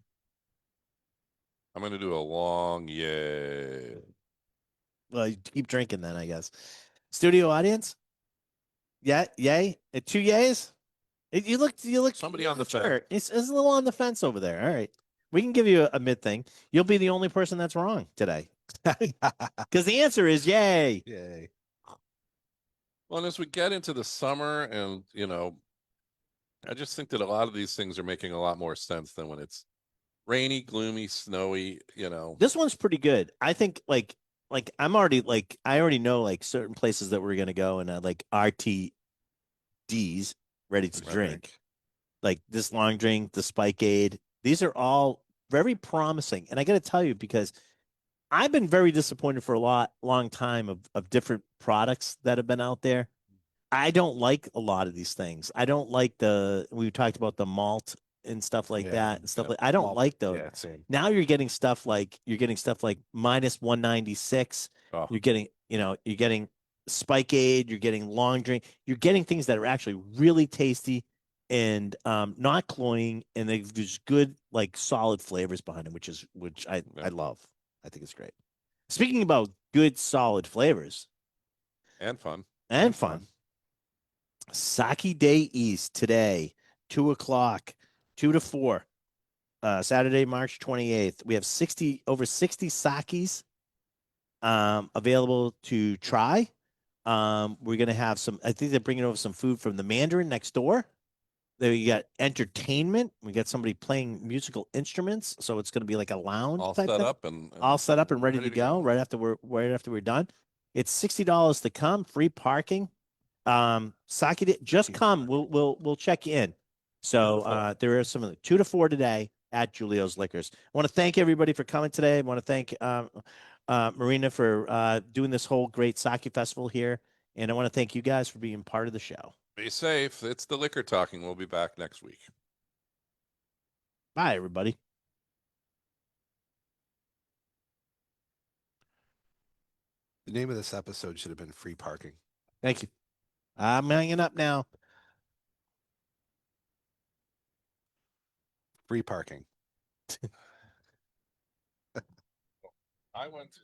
I'm going to do a long yay. Well, you keep drinking then, I guess. Studio audience. Yeah, yay. 2 yays. You look. Somebody on the sure. fence. It's a little on the fence over there. All right, we can give you a mid thing. You'll be the only person that's wrong today, because the answer is yay. Yay. Well, and as we get into the summer, and I just think that a lot of these things are making a lot more sense than when it's rainy, gloomy, snowy. This one's pretty good. I think like I already know like certain places that we're gonna go and like RTDs ready to Right. drink. Like this long drink, the Spike Aid. These are all very promising. And I got to tell you, because I've been very disappointed for a long time of different products that have been out there. I don't like a lot of these things. I don't like we talked about the malt and stuff like Yeah, that and stuff yeah. like, I don't Malt, like those. Yeah, same. Now you're getting stuff like minus 196. Oh. You're getting Spike Aid, you're getting long drink, you're getting things that are actually really tasty and not cloying, and there's good like solid flavors behind them, which I love. I think it's great. Speaking about good solid flavors And fun. and fun. Sake Day East today, 2:00, 2 to 4, Saturday, March 28th. We have over 60 sakes available to try. We're going to have I think they're bringing over some food from the Mandarin next door. There you got entertainment. We got somebody playing musical instruments. So it's going to be like a lounge. All type set thing. up and All set up and ready to go right after we're done. It's $60 to come, free parking. Sake Day, just come. We'll check you in. So there are some of the 2 to 4 today at Julio's Liquors. I want to thank everybody for coming today. I want to thank Marina for doing this whole great sake festival here. And I want to thank you guys for being part of the show. be safe. It's the Liquor Talking. We'll be back next week. Bye, everybody. The name of this episode should have been Free Parking. Thank you. I'm hanging up now. Free parking. I went to